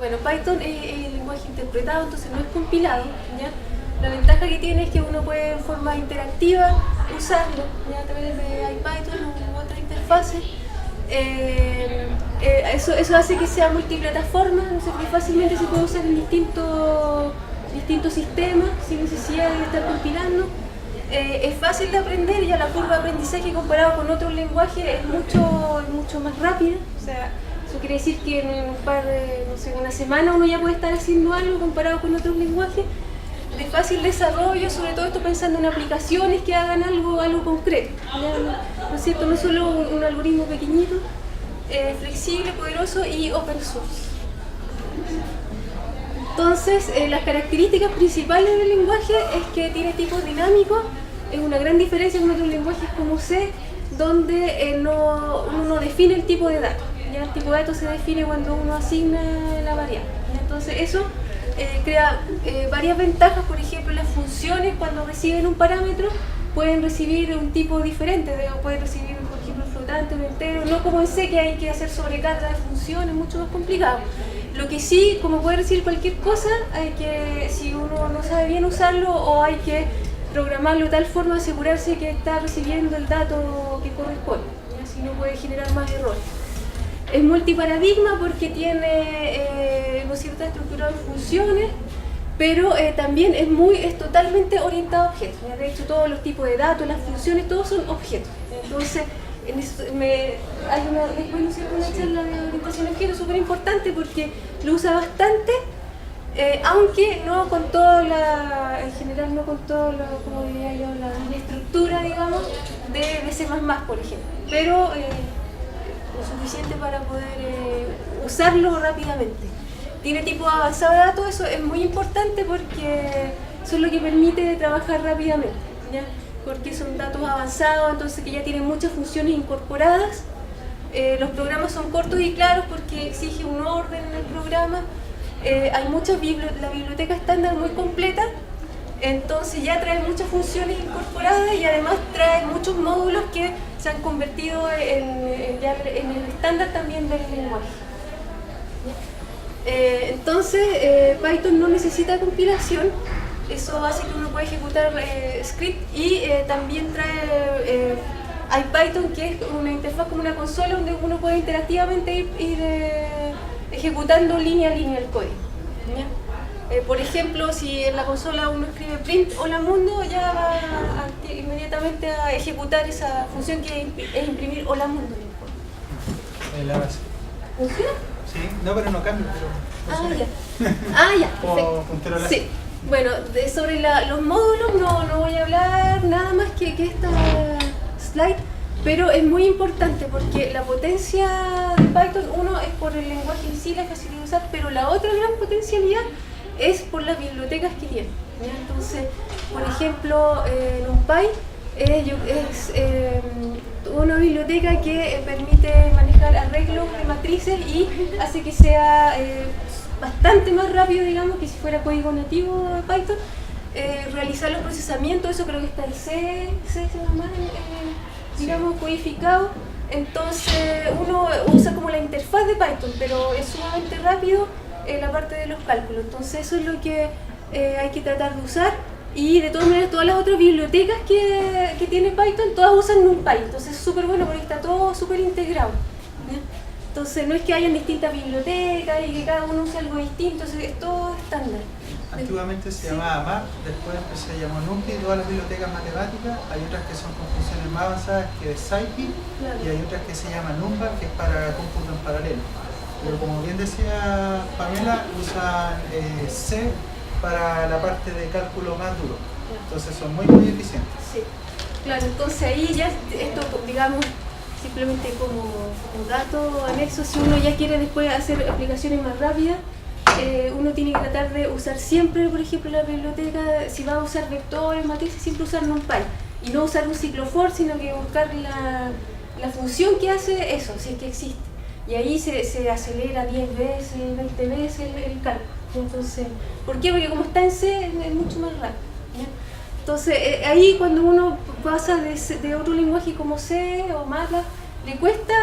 Bueno, Python es el lenguaje interpretado, entonces no es compilado, ¿ya? La ventaja que tiene es que uno puede en forma interactiva usarlo, ¿ya? A través de IPython u otras interfaces. Eso hace que sea multiplataforma, ¿no? Que fácilmente se puede usar en distintos sistemas sin necesidad de estar compilando. Es fácil de aprender, ya la curva de aprendizaje comparado con otros lenguajes es mucho más rápida. O sea, eso quiere decir que en una semana uno ya puede estar haciendo algo comparado con otros lenguajes de fácil desarrollo, sobre todo esto pensando en aplicaciones que hagan algo concreto, ¿no es cierto? No solo un algoritmo pequeñito, flexible, poderoso y open source. Entonces, las características principales del lenguaje es que tiene tipos dinámicos, es una gran diferencia con otros lenguajes como C, donde uno no define el tipo de dato. ¿Ya? El tipo de dato se define cuando uno asigna la variable. ¿Ya? Entonces, eso crea varias ventajas. Por ejemplo, las funciones cuando reciben un parámetro pueden recibir un tipo diferente, pueden recibir, por ejemplo, un flotante, un entero, no como en C que hay que hacer sobrecarga de funciones, mucho más complicado. Lo que sí, como puede recibir cualquier cosa, si uno no sabe bien usarlo, o hay que programarlo de tal forma, asegurarse que está recibiendo el dato que corresponde, ¿ya? Si no puede generar más errores. Es multiparadigma porque tiene cierta estructura de funciones, pero también es totalmente orientado a objetos. ¿Ya? De hecho, todos los tipos de datos, las funciones, todos son objetos. Entonces, hay una charla de orientación a objetos súper importante porque lo usa bastante, aunque no con en general no con como diría yo, la estructura, digamos, de C++, por ejemplo, pero lo suficiente para poder usarlo rápidamente. Tiene tipo avanzado de datos, eso es muy importante porque eso es lo que permite trabajar rápidamente, ¿ya? Porque son datos avanzados, entonces que ya tienen muchas funciones incorporadas. Los programas son cortos y claros porque exige un orden en el programa. Hay la biblioteca estándar muy completa, entonces ya trae muchas funciones incorporadas y además trae muchos módulos que se han convertido en el estándar también del lenguaje. Entonces, Python no necesita compilación. Eso hace que uno pueda ejecutar script y también trae IPython, que es una interfaz como una consola donde uno puede interactivamente ir ejecutando línea a línea el código. Por ejemplo, si en la consola uno escribe print hola mundo, ya va inmediatamente a ejecutar esa función que es imprimir hola mundo. La base. ¿Funciona? Sí, no, pero no cambia. Ya, perfecto. Puntero láser. Sí. Bueno, sobre los módulos no voy a hablar nada más que esta slide, pero es muy importante porque la potencia de Python, uno es por el lenguaje en sí, la facilidad de usar, pero la otra gran potencialidad es por las bibliotecas que tiene, ¿ya? Entonces, por ejemplo, NumPy es una biblioteca que permite manejar arreglos de matrices y hace que sea bastante más rápido, digamos, que si fuera código nativo de Python. Realizar los procesamientos, eso creo que está en C digamos, codificado. Entonces uno usa como la interfaz de Python, pero es sumamente rápido en la parte de los cálculos. Entonces eso es lo que hay que tratar de usar. Y de todas maneras, todas las otras bibliotecas que tiene Python, todas usan NumPy. Entonces es súper bueno porque está todo súper integrado, ¿ya? Entonces no es que hayan distintas bibliotecas y que cada uno use algo distinto, es todo estándar. Antiguamente se llamaba MAP, después se llamó NumPy, todas las bibliotecas matemáticas. Hay otras que son con funciones más avanzadas que es SciPy, claro. Y hay otras que se llaman NumPy, que es para cómputo en paralelo. Pero como bien decía Pamela, usan C para la parte de cálculo más duro. Entonces son muy eficientes. Sí, claro, entonces ahí ya esto, digamos, simplemente como dato anexo, si uno ya quiere después hacer aplicaciones más rápidas, uno tiene que tratar de usar siempre, por ejemplo, la biblioteca, si va a usar vectores, matrices, siempre usar NumPy y no usar un ciclo for, sino que buscar la función que hace eso, si es que existe. Y ahí se acelera 10 veces, 20 veces el cálculo. Entonces, ¿por qué? Porque como está en C es mucho más rápido, ¿ya? Entonces, ahí cuando uno pasa de otro lenguaje como C o MATLAB, le cuesta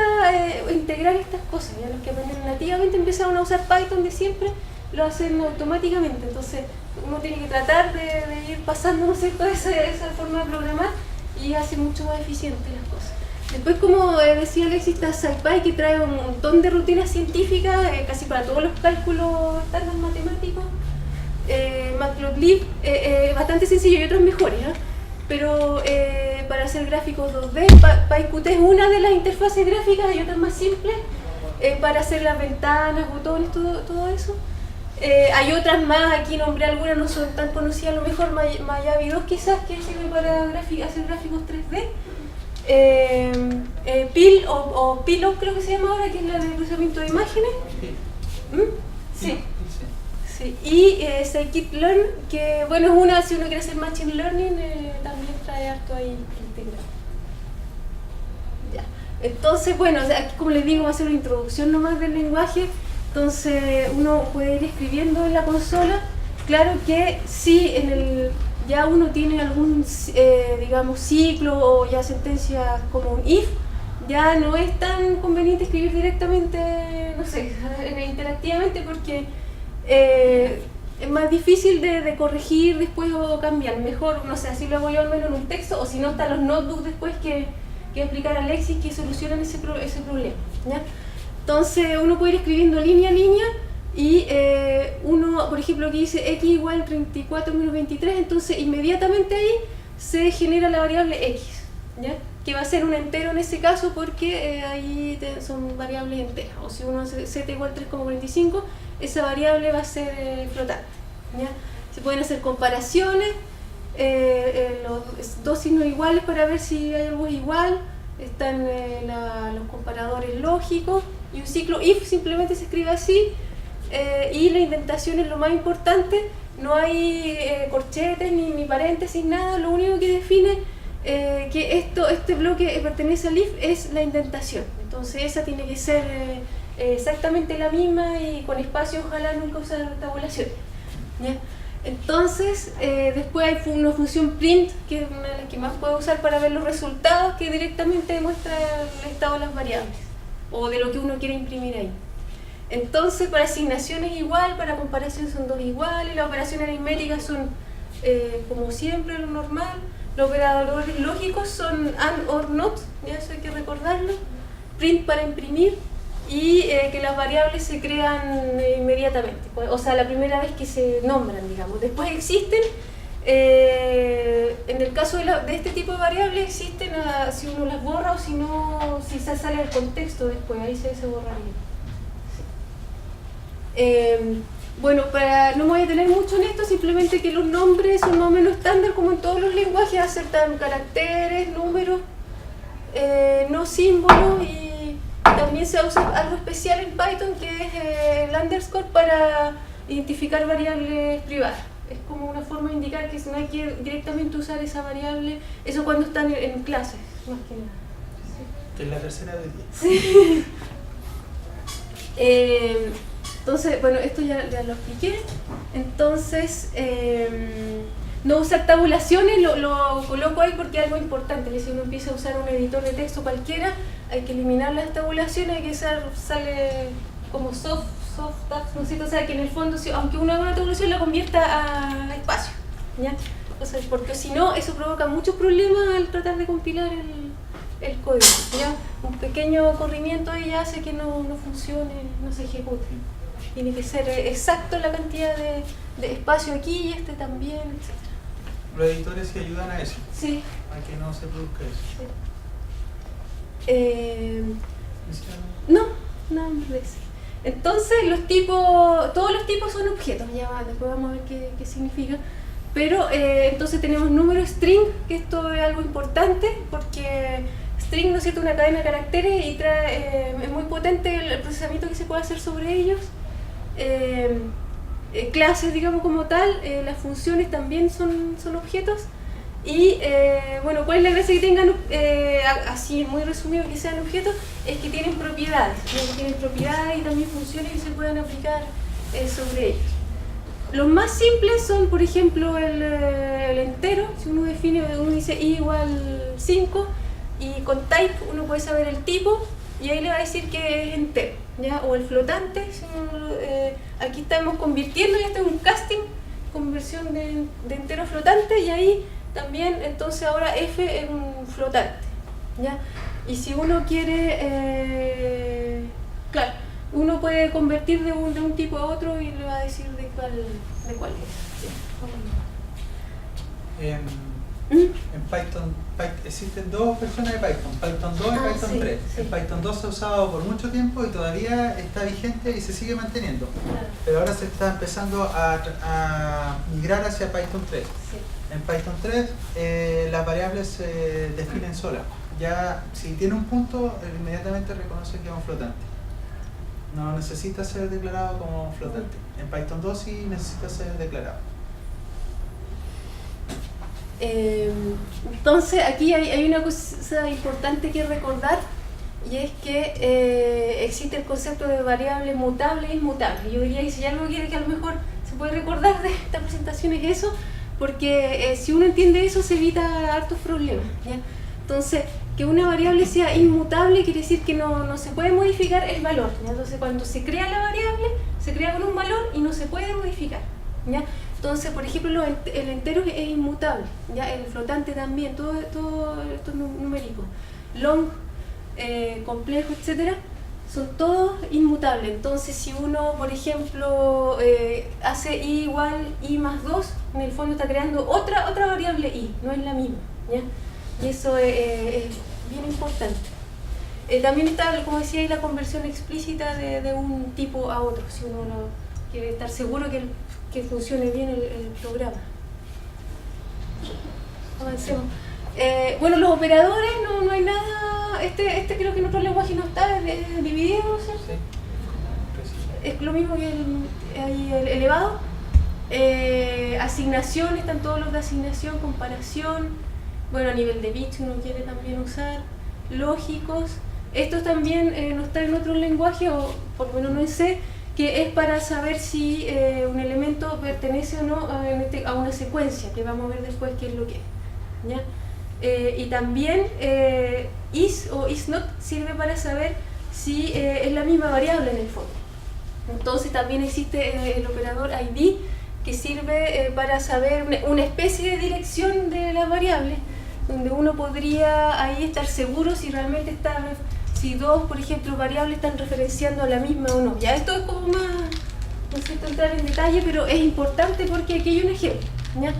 integrar estas cosas. Ya los que aprenden nativamente empezaron a usar Python de siempre, lo hacen automáticamente. Entonces uno tiene que tratar de ir pasando, ¿no es cierto?, esa forma de programar y hace mucho más eficiente las cosas. Después, como decía Alexis, está SciPy, que trae un montón de rutinas científicas, casi para todos los cálculos estándar matemáticos. Matplotlib, bastante sencillo, y otros mejores, ¿eh? Pero para hacer gráficos 2D, PyQt es una de las interfaces gráficas, hay otras más simples, para hacer las ventanas, botones, todo eso. Hay otras más, aquí nombré algunas, no son tan conocidas, a lo mejor Mayavi 2 quizás, que sirve para hacer gráficos 3D. PIL o PILO creo que se llama ahora, que es la de procesamiento de imágenes. Sí. Sí. Y scikit-learn, que bueno, es una, si uno quiere hacer machine learning, también trae harto ahí integrado. Ya. Entonces, bueno, aquí, como les digo, va a ser una introducción nomás del lenguaje. Entonces uno puede ir escribiendo en la consola. Claro que si ya uno tiene algún, digamos, ciclo o ya sentencia como un if, ya no es tan conveniente escribir directamente, no sé, interactivamente, porque es más difícil de corregir después o cambiar. Mejor, no sé, así lo hago yo al menos en un texto, o si no, están los notebooks después que explicar a Alexis que solucionan ese problema, ¿ya? Entonces uno puede ir escribiendo línea a línea y uno, por ejemplo, aquí dice x igual 34 menos 23, entonces inmediatamente ahí se genera la variable x, ¿ya? Que va a ser un entero en ese caso, porque ahí son variables enteras. O si uno hace z igual 3,45, esa variable va a ser flotante, ¿ya? Se pueden hacer comparaciones, los dos signos iguales para ver si hay algo igual. Están los comparadores lógicos, y un ciclo if simplemente se escribe así, y la indentación es lo más importante. No hay corchetes ni paréntesis, nada. Lo único que define que este bloque pertenece al if es la indentación. Entonces esa tiene que ser exactamente la misma, y con espacio ojalá nunca usar tabulación, ¿ya? Entonces después hay una función print, que es una de las que más puedo usar para ver los resultados, que directamente demuestra el estado de las variables o de lo que uno quiere imprimir ahí. Entonces para asignación es igual, para comparación son dos iguales, las operaciones aritméticas son como siempre lo normal, los operadores lógicos son and, or, not, ya eso hay que recordarlo, print para imprimir, y que las variables se crean inmediatamente, o sea, la primera vez que se nombran, digamos. Después existen, en el caso de este tipo de variables existen si uno las borra, o si no, si se sale del contexto después, ahí se borraría. Sí. Bueno, no me voy a detener mucho en esto, simplemente que los nombres son más o menos estándar, como en todos los lenguajes, aceptan caracteres, números, no símbolos, y también se usa algo especial en Python, que es el underscore, para identificar variables privadas. Es como una forma de indicar que no hay que directamente usar esa variable, eso cuando están en clases, más que nada. Sí. Que es la tercera del día. Sí. Entonces, bueno, esto ya lo expliqué. Entonces, no usar tabulaciones, lo coloco ahí porque es algo importante, que si uno empieza a usar un editor de texto cualquiera, hay que eliminar las tabulaciones, hay que sale como soft tabs, ¿no es cierto? O sea, que en el fondo, aunque uno haga una tabulación, la convierta a espacio, ¿ya? O sea, porque si no, eso provoca muchos problemas al tratar de compilar el código, ¿ya? Un pequeño corrimiento ahí hace que no funcione, no se ejecute. Tiene que ser exacto la cantidad de espacio aquí y este también, etc. Los editores sí ayudan a eso. Sí. A que no se produzca eso. Sí. No, nada más de eso. Entonces todos los tipos son objetos, después vamos a ver qué significa. Pero entonces tenemos número string, que esto es algo importante, porque string, ¿no es cierto?, una cadena de caracteres, y es muy potente el procesamiento que se puede hacer sobre ellos. Clases, digamos, como tal, las funciones también son objetos. Y bueno, ¿cuál es la gracia que tengan, así muy resumido, que sean objetos? Es que tienen propiedades, y también funciones que se pueden aplicar sobre ellos. Los más simples son, por ejemplo, el entero. Si uno dice i igual 5, y con type uno puede saber el tipo y ahí le va a decir que es entero, ¿ya? O el flotante, si uno, aquí estamos convirtiendo, ya está en un casting, conversión de entero a flotante, y ahí también entonces ahora f es un flotante, ¿ya? Y si uno quiere, claro, uno puede convertir de un tipo a otro y le va a decir de cuál es. En Python existen dos versiones de Python, Python 2 y Python 3. Sí. El Python 2 se ha usado por mucho tiempo y todavía está vigente y se sigue manteniendo. Claro. Pero ahora se está empezando a migrar hacia Python 3. Sí. En Python 3 las variables se definen solas. Ya si tiene un punto, inmediatamente reconoce que es un flotante. No necesita ser declarado como flotante. En Python 2 sí necesita ser declarado. Entonces aquí hay una cosa importante que recordar, y es que existe el concepto de variable mutable e inmutable. Yo diría que si hay algo que a lo mejor se puede recordar de esta presentación es eso, porque si uno entiende eso se evita hartos problemas, ¿ya? Entonces, que una variable sea inmutable quiere decir que no se puede modificar el valor, ¿ya? Entonces cuando se crea la variable, se crea con un valor y no se puede modificar, ¿ya? Entonces, por ejemplo, el entero es inmutable, ¿ya? El flotante también, todo esto numérico, long, complejo, etcétera, son todos inmutables. Entonces, si uno, por ejemplo, hace i igual i más 2, en el fondo está creando otra variable i, no es la misma, ¿ya? Y eso es bien importante. También está, como decía, la conversión explícita de un tipo a otro, si uno quiere estar seguro que funcione bien el programa. Avancemos. Bueno, los operadores, no hay nada, este creo que en otro lenguaje no está, es dividido, ¿cierto? Sí. Es lo mismo que el elevado. Asignación, están todos los de asignación, comparación, bueno, a nivel de bits uno quiere también usar, lógicos. Estos también no están en otro lenguaje, o por lo menos no en C, que es para saber si un elemento pertenece o no a una secuencia, que vamos a ver después qué es lo que es, ¿ya? Y también is o is not sirve para saber si es la misma variable en el fondo. Entonces también existe el operador id, que sirve para saber una especie de dirección de la variable, donde uno podría ahí estar seguro si realmente si dos, por ejemplo, variables están referenciando a la misma o no. Ya esto es como más, no sé entrar en detalle, pero es importante porque aquí hay un ejemplo, ¿ya?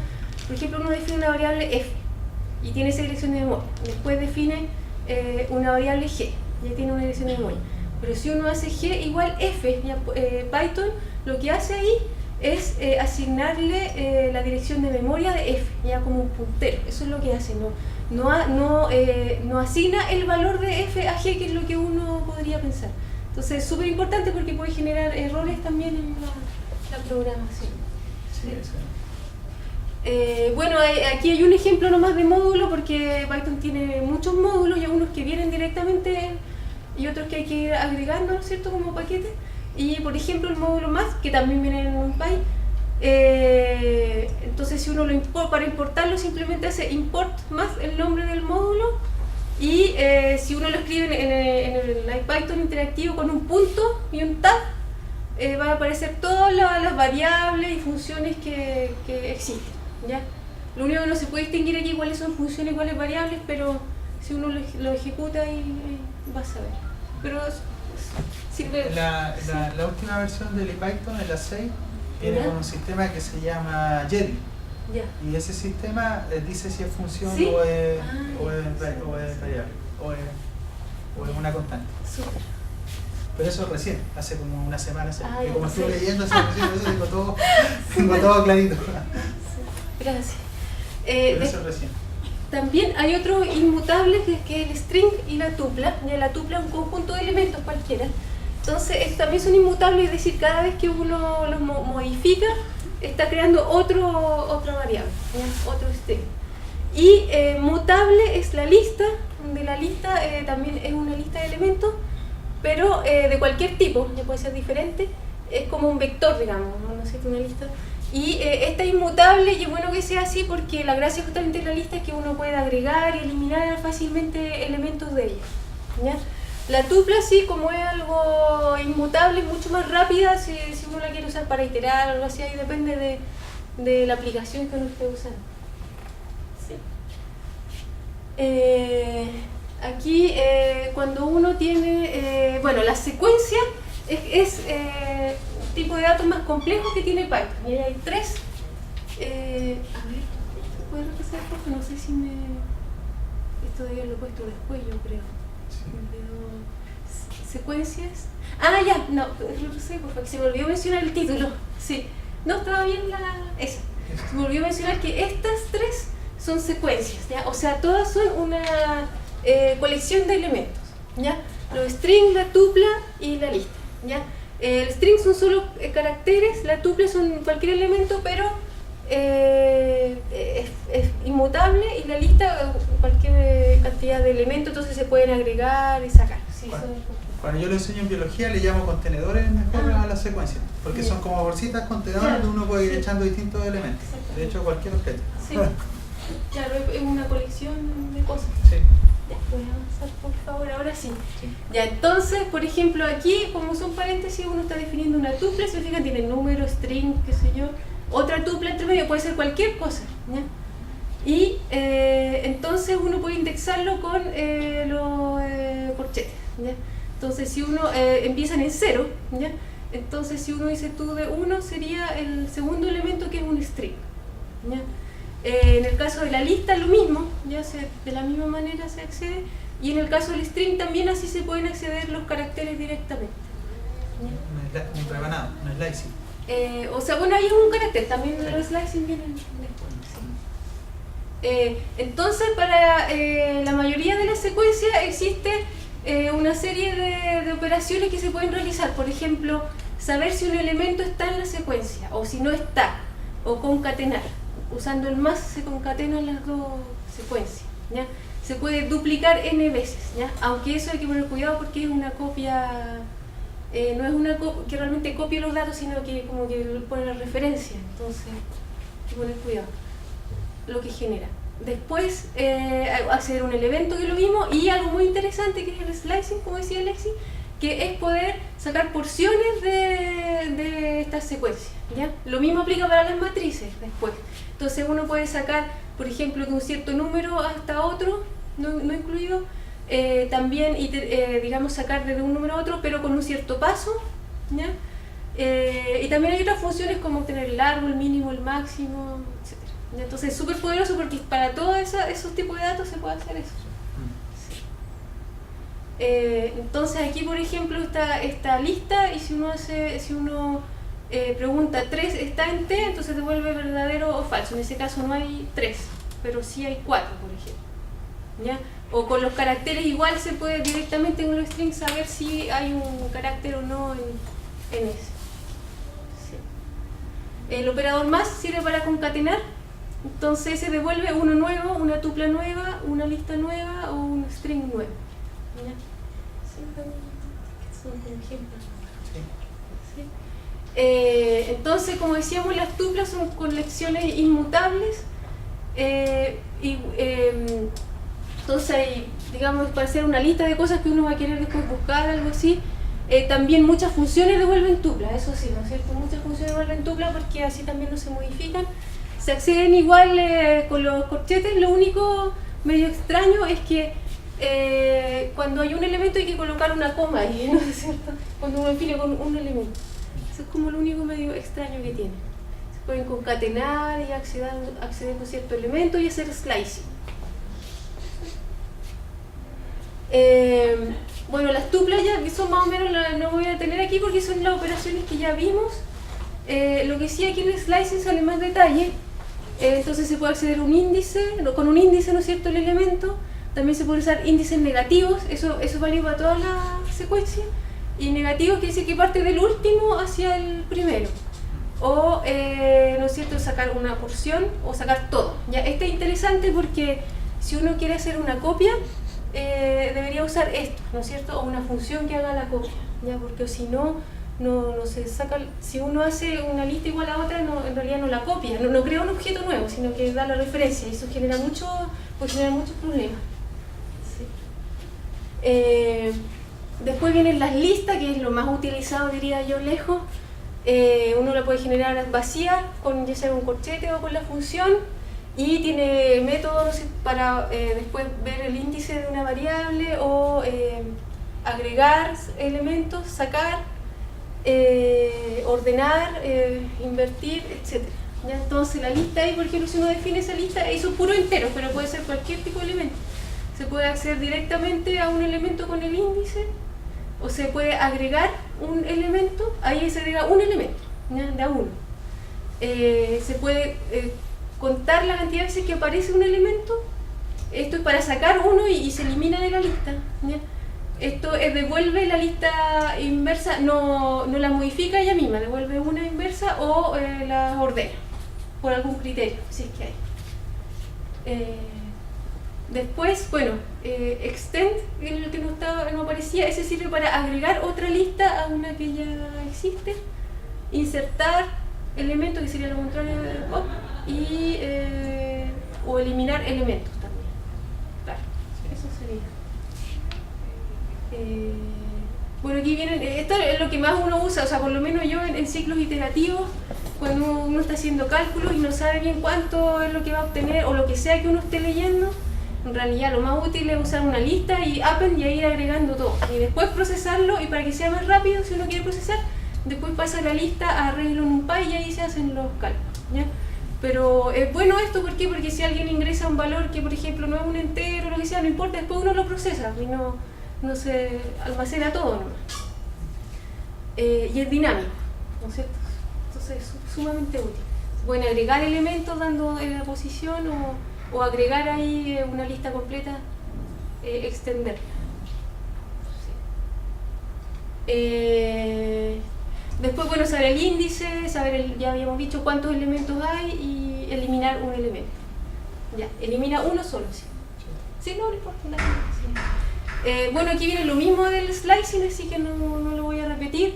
Por ejemplo, uno define una variable f y tiene esa dirección de memoria. Después define una variable g, ya tiene una dirección de memoria. Pero si uno hace g igual f, ya, Python lo que hace ahí es asignarle la dirección de memoria de f, ya como un puntero. Eso es lo que hace, no asigna el valor de f a g, que es lo que uno podría pensar. Entonces es súper importante porque puede generar errores también en la programación. Sí, sí. Bueno, aquí hay un ejemplo nomás de módulo, porque Python tiene muchos módulos, y algunos que vienen directamente y otros que hay que ir agregando, ¿no es cierto?, como paquete. Y por ejemplo el módulo más, que también viene en NumPy, entonces si uno para importarlo simplemente hace import más el nombre del módulo, y si uno lo escribe en el IPython interactivo con un punto y un tab, va a aparecer todas las variables y funciones que existen, ¿ya? Lo único que no se puede distinguir aquí cuáles son funciones y cuáles variables, pero si uno lo ejecuta y va a saber. Pero sirve. La última versión del IPython, en la 6, viene con un sistema que se llama JEDI. Ya. Y ese sistema dice si es función, ¿sí? o es variable, o es una constante. Súper. Pero eso recién, hace como una semana. Ah, y como sí. estuve leyendo, eso tengo todo clarito. Gracias. Pero eso recién. También hay otros inmutables, que es el string y la tupla. Ya la tupla es un conjunto de elementos cualquiera. Entonces, estos también son inmutables, es decir, cada vez que uno los modifica, está creando otra variable, ¿ya? Otro string. Y mutable es la lista. De la lista también es una lista de elementos, pero de cualquier tipo, ya puede ser diferente. Es como un vector, digamos, ¿no es cierto? Una lista. Y esta es inmutable y es bueno que sea así porque la gracia justamente de la lista es que uno puede agregar y eliminar fácilmente elementos de ella, ¿ya? La tupla sí, como es algo inmutable, es mucho más rápida si uno la quiere usar para iterar o algo así, ahí depende de la aplicación que uno esté usando. Sí. Aquí cuando uno tiene, bueno, la secuencia es un tipo de datos más complejo que tiene Python. Y hay tres, a ver, ¿puedo repasar? Porque no sé si esto de haberlo puesto después, yo creo. Secuencias. Ah, ya, no, lo sé, porque se me olvidó mencionar el título. Sí, no estaba bien esa. Se me olvidó mencionar que estas tres son secuencias, ¿ya? O sea, todas son una colección de elementos, ¿ya? Los strings, la tupla y la lista, ¿ya? El string son solo caracteres, la tupla son cualquier elemento, pero es inmutable, y la lista cualquier cantidad de elementos, entonces se pueden agregar y sacar. Sí, cuando yo lo enseño en biología le llamo contenedores mejor a la secuencia, porque son como bolsitas, contenedores, donde uno puede ir echando distintos elementos, de hecho cualquier objeto. Sí. Claro, es una colección de cosas. Sí. Ya, voy a avanzar por favor, ahora sí. Ya, entonces, por ejemplo, aquí, como son paréntesis, uno está definiendo una tupla, se fijan, tiene número, string, qué sé yo, otra tupla entre medio, puede ser cualquier cosa, ¿ya? Y entonces uno puede indexarlo con los corchetes, ¿ya? Entonces, si uno empiezan en 0, ¿ya? Entonces, si uno dice tú de 1, sería el segundo elemento, que es un string, ¿ya? En el caso de la lista lo mismo, ya de la misma manera se accede, y en el caso del string también así se pueden acceder los caracteres directamente. Un rebanado, un slicing. O sea, bueno, ahí es un carácter, también los slicing vienen después. Entonces, para la mayoría de las secuencias existe una serie de operaciones que se pueden realizar. Por ejemplo, saber si un elemento está en la secuencia o si no está, o concatenar. Usando el más se concatenan las dos secuencias, ¿ya? Se puede duplicar n veces, ¿ya? Aunque eso hay que poner cuidado porque es una copia, no es una copia que realmente copie los datos, sino que como que pone la referencia, entonces hay que poner cuidado lo que genera. Después acceder a un elemento, que es lo mismo, y algo muy interesante que es el slicing, como decía Alexi, que es poder sacar porciones de estas secuencias, ¿ya? Lo mismo aplica para las matrices después. Entonces uno puede sacar, por ejemplo, de un cierto número hasta otro, no incluido, también, digamos, sacar desde un número a otro, pero con un cierto paso, ¿ya? Y también hay otras funciones como obtener el largo, el mínimo, el máximo, etc. Entonces es súper poderoso porque para todos esos tipos de datos se puede hacer eso. Entonces aquí, por ejemplo, está esta lista, y si uno pregunta 3 está en T, entonces devuelve verdadero o falso. En ese caso no hay 3, pero sí hay 4, por ejemplo, ¿ya? O con los caracteres igual se puede directamente en los strings saber si hay un carácter o no en ese. Sí. El operador más sirve para concatenar, entonces se devuelve uno nuevo, una tupla nueva, una lista nueva o un string nuevo, ¿ya? Son como ejemplos. Sí. Entonces, como decíamos, las tuplas son colecciones inmutables, entonces, digamos, para hacer una lista de cosas que uno va a querer después buscar, algo así, también muchas funciones devuelven tupla, eso sí, ¿no es cierto? Muchas funciones devuelven tupla porque así también no se modifican. Se acceden igual con los corchetes. Lo único medio extraño es que cuando hay un elemento hay que colocar una coma ahí, ¿no es cierto? Cuando uno define con un elemento. Eso es como lo único medio extraño que tiene. Se pueden concatenar y acceder a cierto elemento y hacer slicing. Bueno, las tuplas ya son más o menos, no voy a detener aquí porque son las operaciones que ya vimos. Lo que sí, aquí en el slicing sale más detalle. Entonces se puede acceder a un índice, con un índice, ¿no es cierto?, el elemento. También se puede usar índices negativos, eso es válido para toda la secuencia. Y negativos quiere decir que parte del último hacia el primero. O, ¿no es cierto?, sacar una porción o sacar todo. ¿Ya? Este es interesante porque si uno quiere hacer una copia, debería usar esto, ¿no es cierto?, o una función que haga la copia, ¿ya? Porque si no, no se saca, si uno hace una lista igual a otra, en realidad no la copia, no crea un objeto nuevo, sino que da la referencia, y eso puede generar muchos problemas. Sí. Después vienen las listas, que es lo más utilizado, diría yo, lejos. Uno la puede generar vacía, ya sea con corchete o con la función, y tiene métodos para después ver el índice de una variable o agregar elementos, sacar, ordenar, invertir, etc. ¿Ya? Entonces la lista ahí, por ejemplo, si uno define esa lista, ahí son puros enteros, pero puede ser cualquier tipo de elemento. Se puede acceder directamente a un elemento con el índice, o se puede agregar un elemento, ahí se agrega un elemento, ¿ya? De a uno. Se puede contar la cantidad de veces que aparece un elemento. Esto es para sacar uno y se elimina de la lista, ¿ya? Esto devuelve la lista inversa, no la modifica ella misma, devuelve una inversa o la ordena por algún criterio, si es que hay. Después, bueno, extend, el que no aparecía, ese sirve para agregar otra lista a una que ya existe, insertar elementos, que sería lo contrario de pop, y o eliminar elementos también. Claro, eso sería. Bueno, aquí vienen, esto es lo que más uno usa, o sea, por lo menos yo en ciclos iterativos, cuando uno está haciendo cálculos y no sabe bien cuánto es lo que va a obtener o lo que sea que uno esté leyendo, en realidad lo más útil es usar una lista y append y ir agregando todo. Y después procesarlo, y para que sea más rápido, si uno quiere procesar, después pasa la lista, arreglo en NumPy y ahí se hacen los cálculos, ¿ya? Pero es bueno esto, ¿por qué? Porque si alguien ingresa un valor que, por ejemplo, no es un entero o lo que sea, no importa, después uno lo procesa y no se almacena todo nomás. Y es dinámico, ¿no es cierto? Entonces es sumamente útil. Se pueden agregar elementos dando la posición o agregar ahí una lista completa, extender. Sí. Después, bueno, saber el índice, saber, ya habíamos dicho cuántos elementos hay y eliminar un elemento. Ya, elimina uno solo, sí. Sí, no importa nada. Sí. Bueno, aquí viene lo mismo del slicing, así que no lo voy a repetir.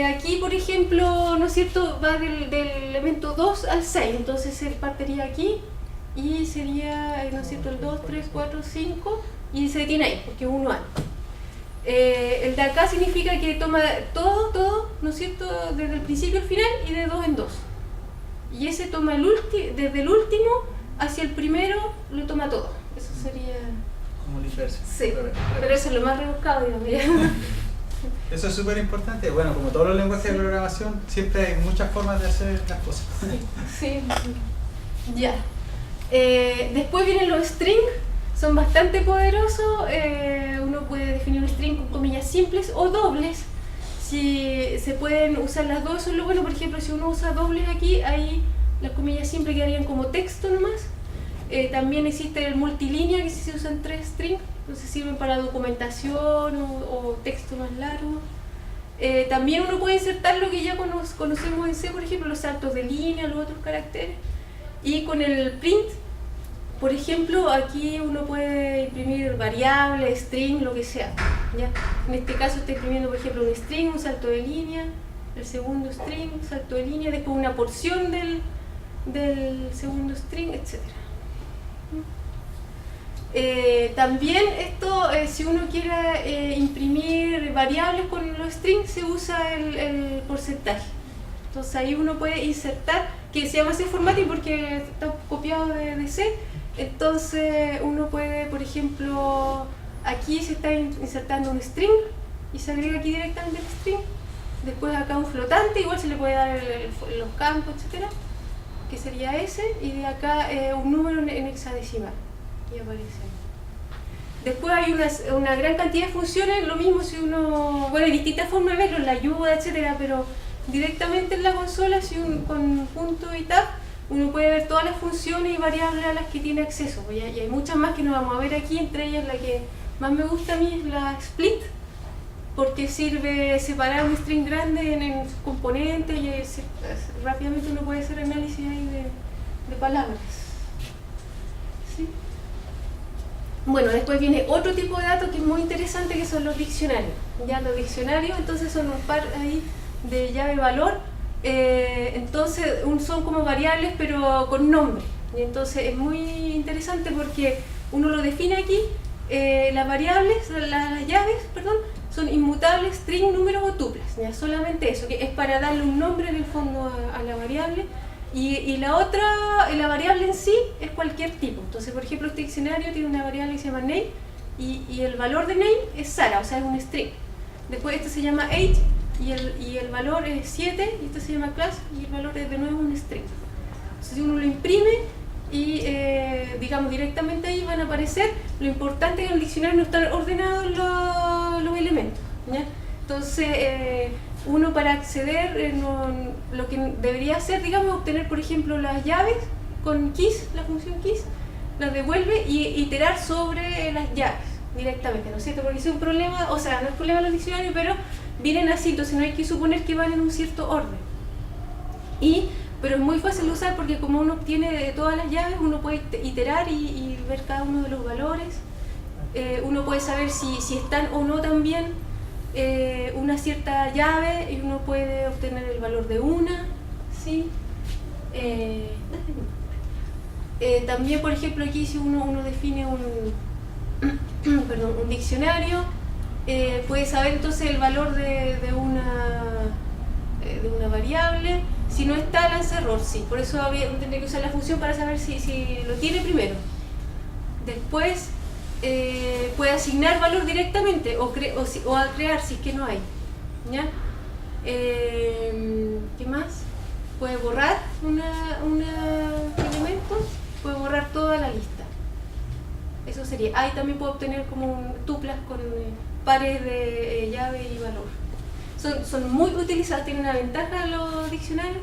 Aquí, por ejemplo, ¿no es cierto?, va del elemento 2 al 6, entonces se partiría aquí y sería, ¿no es cierto?, el 2, 3, 4, 5 y se detiene ahí, porque es 1 hay. El de acá significa que toma todo, ¿no es cierto?, desde el principio al final y de 2 en 2. Y ese toma desde el último hacia el primero, lo toma todo. Eso sería... como el inverso. Sí, pero eso es lo más rebuscado, digamos. Eso es súper importante. Bueno, como todos los lenguajes de programación, siempre hay muchas formas de hacer las cosas. Sí. Ya. Después vienen los strings. Son bastante poderosos. Uno puede definir un string con comillas simples o dobles. Si se pueden usar las dos, eso es lo bueno. Por ejemplo, si uno usa dobles aquí, ahí las comillas simples quedarían como texto nomás. También existe el multilínea, que si se usan 3 strings, entonces sirven para documentación o texto más largo. También uno puede insertar lo que ya conocemos en C, por ejemplo, los saltos de línea, los otros caracteres. Y con el print, por ejemplo, aquí uno puede imprimir variables, string, lo que sea, ¿ya? En este caso está imprimiendo, por ejemplo, un string, un salto de línea, el segundo string, un salto de línea, después una porción del segundo string, etc. También esto, si uno quiere imprimir variables con los strings, se usa el porcentaje. Entonces ahí uno puede insertar, que se llama C-formatting porque está copiado de C. Entonces uno puede, por ejemplo, aquí se está insertando un string y se agrega aquí directamente el string. Después acá un flotante, igual se le puede dar los campos, etcétera, que sería ese, y de acá un número en hexadecimal. Y aparece ahí. Después hay una gran cantidad de funciones, lo mismo si uno, bueno, hay distintas formas de verlo, la ayuda, etcétera, pero directamente en la consola, con punto y tab, uno puede ver todas las funciones y variables a las que tiene acceso. Y hay muchas más que no vamos a ver aquí, entre ellas la que más me gusta a mí es la split, porque sirve separar un string grande en sus componentes y rápidamente uno puede hacer análisis ahí de palabras. ¿Sí? Bueno, después viene otro tipo de datos que es muy interesante, que son los diccionarios. Ya los diccionarios entonces son un par ahí de llave valor, entonces son como variables pero con nombre. Y entonces es muy interesante porque uno lo define aquí, las variables, las llaves, perdón, son inmutables, string, números o tuplas, ¿ya? Solamente eso, que es para darle un nombre en el fondo a la variable. Y la otra, la variable en sí, es cualquier tipo. Entonces, por ejemplo, este diccionario tiene una variable que se llama name y el valor de name es Sara, o sea, es un string. Después este se llama age y el valor es 7 y este se llama class y el valor es de nuevo un string. Entonces, si uno lo imprime y digamos directamente ahí van a aparecer, lo importante es que en el diccionario no están ordenados los elementos, ¿ya? Entonces, uno para acceder, lo que debería hacer, digamos, obtener por ejemplo las llaves con keys, la función keys, las devuelve y iterar sobre las llaves directamente, ¿no es cierto? Porque es un problema, o sea, no es problema en los diccionarios, pero vienen así, entonces no hay que suponer que van en un cierto orden. Pero es muy fácil de usar porque como uno obtiene de todas las llaves, uno puede iterar y ver cada uno de los valores. Uno puede saber si están o no también una cierta llave y uno puede obtener el valor de una, ¿sí? También, por ejemplo, aquí si uno define un diccionario, puede saber entonces el valor de una variable. Si no está, lanza error, sí. Por eso tendría que usar la función para saber si lo tiene primero. Después puede asignar valor directamente o a crear si es que no hay, ¿ya? ¿Qué más? Puede borrar un elemento, puede borrar toda la lista. Eso sería. Ahí también puedo obtener como tuplas con pares de llave y valor. Son muy utilizadas, tienen una ventaja los diccionarios,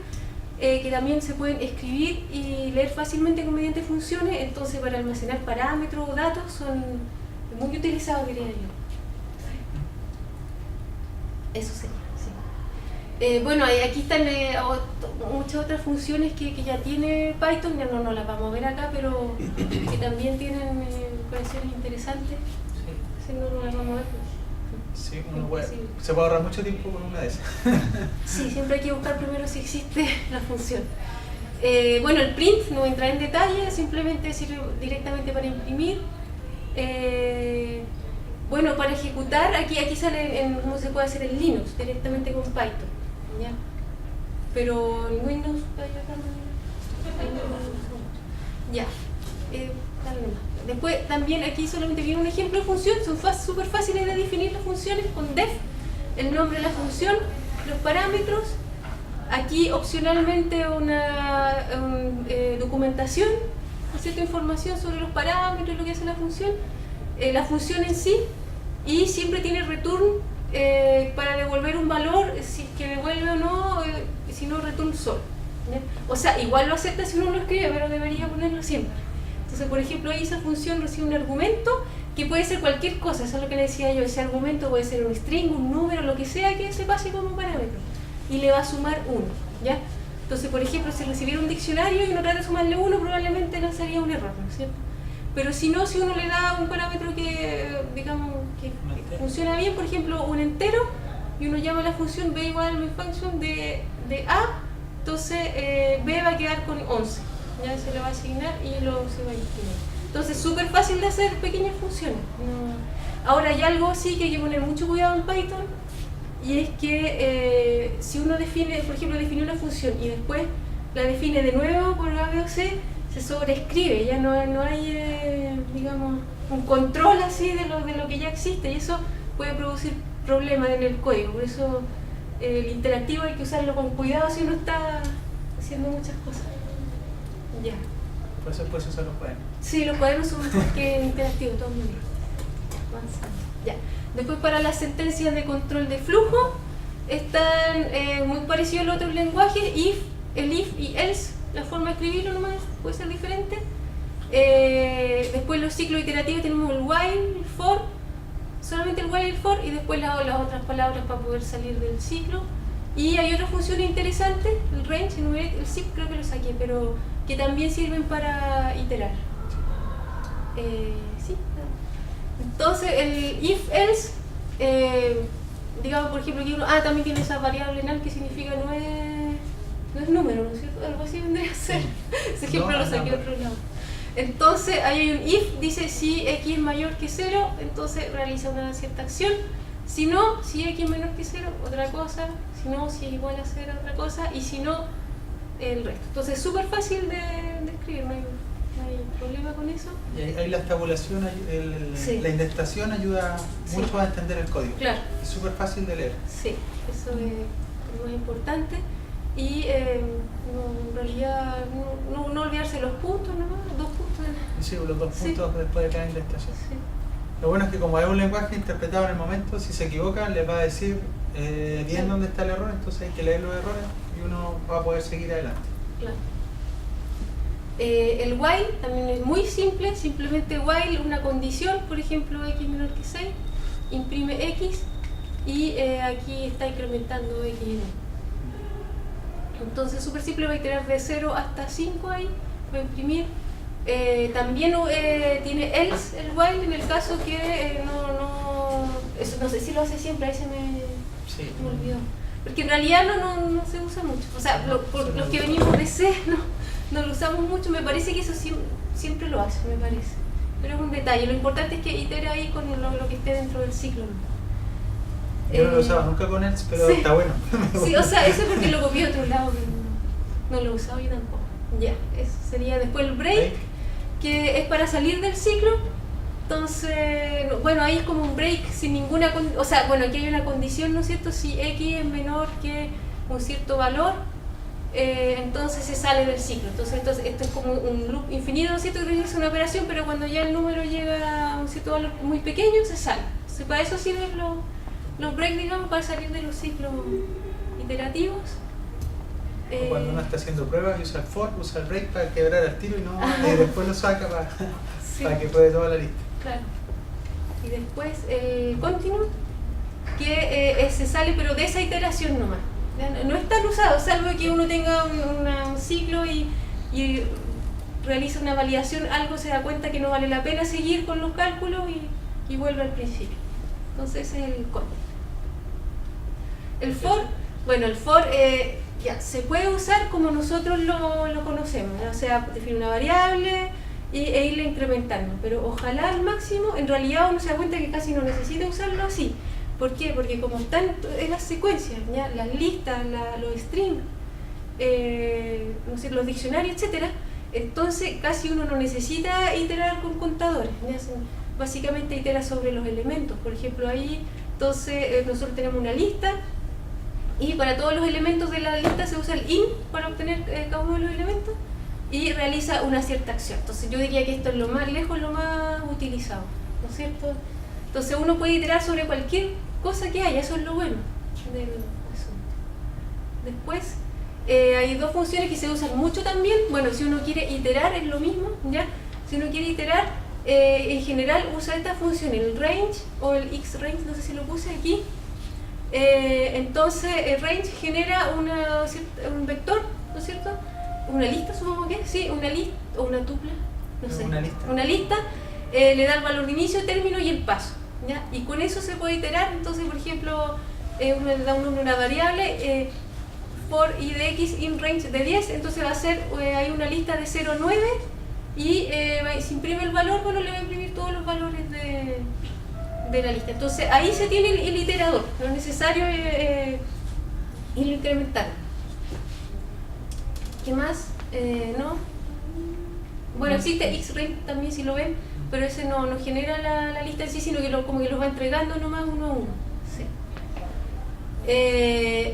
que también se pueden escribir y leer fácilmente mediante funciones, entonces para almacenar parámetros o datos son muy utilizados, diría yo. Eso sería, sí. Bueno, aquí están muchas otras funciones que ya tiene Python, ya no las vamos a ver acá, pero que también tienen operaciones interesantes. Sí. No las vamos a ver. Sí, se puede ahorrar mucho tiempo con una de esas. Sí, siempre hay que buscar primero si existe la función. Bueno, el print no entra en detalle, simplemente sirve directamente para imprimir. Bueno, para ejecutar, aquí sale cómo se puede hacer en Linux, directamente con Python, ¿ya? Pero en Windows, ya. Después también aquí solamente viene un ejemplo de función, son súper fáciles de definir las funciones con def, el nombre de la función, los parámetros, aquí opcionalmente una documentación, cierta información sobre los parámetros, lo que hace la función en sí, y siempre tiene return para devolver un valor, si es que devuelve o no, si no return solo, ¿ya? O sea, igual lo acepta si uno lo escribe, pero debería ponerlo siempre. Entonces, por ejemplo, ahí esa función recibe un argumento que puede ser cualquier cosa, eso es lo que le decía yo, ese argumento puede ser un string, un número, lo que sea que se pase como parámetro, y le va a sumar 1, ¿ya? Entonces, por ejemplo, si recibiera un diccionario y uno trata de sumarle 1, probablemente lanzaría un error, ¿no es cierto? Pero si no, si uno le da un parámetro que, digamos, que funciona bien, por ejemplo, un entero, y uno llama la función b igual a mi function de a, entonces b va a quedar con 11. Ya se le va a asignar y luego se va a imprimir. Entonces, súper fácil de hacer pequeñas funciones. Ahora hay algo sí que hay que poner mucho cuidado en Python, y es que si uno define, por ejemplo, define una función y después la define de nuevo por A, B o C, se sobreescribe, ya no hay, digamos, un control así de lo que ya existe, y eso puede producir problemas en el código. Por eso el interactivo hay que usarlo con cuidado si uno está haciendo muchas cosas. Ya. Por eso puedes usar los cuadernos. Sí, los cuadernos son mejor que interactivos, todo muy bien. Ya. Después, para las sentencias de control de flujo, están muy parecidos a los otros lenguajes. El if y else, la forma de escribirlo nomás puede ser diferente. Después los ciclos iterativos tenemos el while, el for, solamente el while y el for, y después las otras palabras para poder salir del ciclo. Y hay otras funciones interesantes, el range, enumerate, el zip creo que lo saqué, pero que también sirven para iterar. Sí. Entonces el if else digamos, por ejemplo, que uno, también tiene esa variable NaN que significa no es número, ¿no es cierto? Algo así vendría a ser. Ese ejemplo No, lo saqué de otro lado. Entonces, ahí hay un if, dice si x es mayor que 0, entonces realiza una cierta acción. Si no, si x es menor que 0, otra cosa. Si no, si es igual a 0, otra cosa. Y si no, el resto. Entonces, es súper fácil de escribir, no hay problema con eso. Y ahí la tabulación, Sí. la indentación ayuda mucho a entender el código. Claro. Es súper fácil de leer. Sí, eso es muy importante. Y en realidad no olvidarse los puntos, ¿no? 2 puntos. Sí, los 2 puntos después de cada indentación. Sí. Lo bueno es que como es un lenguaje interpretado en el momento, si se equivoca les va a decir bien dónde está el error, entonces hay que leer los errores y uno va a poder seguir adelante. Claro. El while también es muy simple, simplemente while una condición, por ejemplo x menor que 6, imprime x y aquí está incrementando x. Entonces súper simple, va a iterar de 0 hasta 5 ahí, va a imprimir. También tiene else el while en el caso que eso no sé si lo hace siempre, ahí se me olvidó. Porque en realidad no se usa mucho. O sea, por los que venimos de C no lo usamos mucho, me parece que eso siempre lo hace, me parece. Pero es un detalle, lo importante es que itere ahí con lo que esté dentro del ciclo, ¿no? Yo no lo usaba nunca con else, pero sí. está bueno. Sí, o sea, eso es porque lo copié de otro lado, pero no lo usaba yo tampoco. Ya, eso sería después el break, que es para salir del ciclo. Entonces, bueno, ahí es como un break sin ninguna, o sea, bueno, aquí hay una condición, ¿no es cierto? Si x es menor que un cierto valor, entonces se sale del ciclo. Entonces esto es como un loop infinito, ¿no es cierto? Que realiza una operación, pero cuando ya el número llega a un cierto valor muy pequeño, se sale. Entonces, para eso sirven los breaks, digamos, para salir de los ciclos iterativos. O cuando uno está haciendo pruebas y usa el for, usa el break para quebrar el tiro y después lo saca para que puede toda la lista. Claro. Y después el continue, que se sale pero de esa iteración nomás. No es tan usado, salvo que uno tenga un ciclo y realiza una validación, algo se da cuenta que no vale la pena seguir con los cálculos y vuelve al principio. Entonces ese es el continue. El for, bueno, el for ya se puede usar como nosotros lo conocemos, ¿no? O sea, definir una variable e irla incrementando, pero ojalá al máximo. En realidad uno se da cuenta que casi no necesita usarlo así. ¿Por qué? Porque como están en las secuencias, ¿ya? Las listas, los strings, no sé, los diccionarios, etcétera, entonces casi uno no necesita iterar con contadores, ¿ya? Básicamente itera sobre los elementos. Por ejemplo, ahí entonces nosotros tenemos una lista y para todos los elementos de la lista se usa el in para obtener cada uno de los elementos y realiza una cierta acción. Entonces yo diría que esto es lo más lejos, lo más utilizado, ¿no es cierto? Entonces uno puede iterar sobre cualquier cosa que haya, eso es lo bueno del asunto. Después hay dos funciones que se usan mucho también. Bueno, si uno quiere iterar es lo mismo, ¿ya? Si uno quiere iterar, en general usa esta función, el range o el xrange, no sé si lo puse aquí. Entonces el range genera un vector, ¿no es cierto? Una lista, supongo que sí, una lista o una tupla, no sé. Una lista le da el valor de inicio, término y el paso, ¿ya? Y con eso se puede iterar. Entonces, por ejemplo, uno le da un número, una variable, for i de x in range de 10, entonces va a ser, hay una lista de 0 a 9 y si imprime el valor, bueno, le va a imprimir todos los valores de la lista. Entonces ahí se tiene el iterador, no es necesario irlo incrementando. ¿Qué más? ¿No? Bueno, existe xrange también, si lo ven, pero ese no genera la lista en sí, sino que como que los va entregando nomás uno a uno. Sí.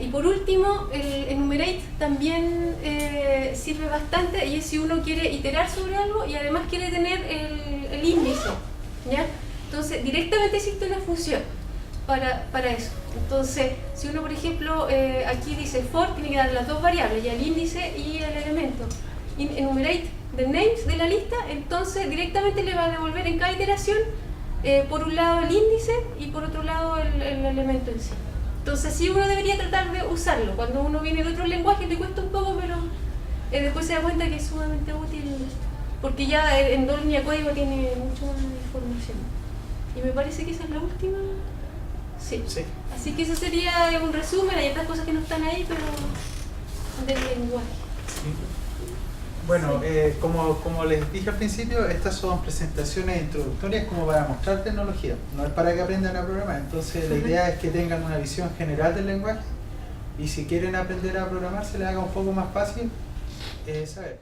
Y por último, el enumerate también sirve bastante, y es si uno quiere iterar sobre algo y además quiere tener el índice, ¿ya? Entonces, directamente existe una función para eso. Entonces, si uno, por ejemplo, aquí dice for, tiene que dar las dos variables, ya el índice y el elemento. Enumerate the names de la lista, entonces directamente le va a devolver en cada iteración, por un lado el índice y por otro lado el elemento en sí. Entonces, sí, uno debería tratar de usarlo. Cuando uno viene de otro lenguaje le cuesta un poco, pero después se da cuenta que es sumamente útil, porque ya en 2 líneas de código tiene mucho más información. Y me parece que esa es la última. Sí. Sí. Sí. Así que eso sería un resumen, hay otras cosas que no están ahí, pero del lenguaje. Sí. Bueno, como les dije al principio, estas son presentaciones introductorias como para mostrar tecnología, no es para que aprendan a programar. Entonces la idea es que tengan una visión general del lenguaje y si quieren aprender a programar se les haga un poco más fácil saber.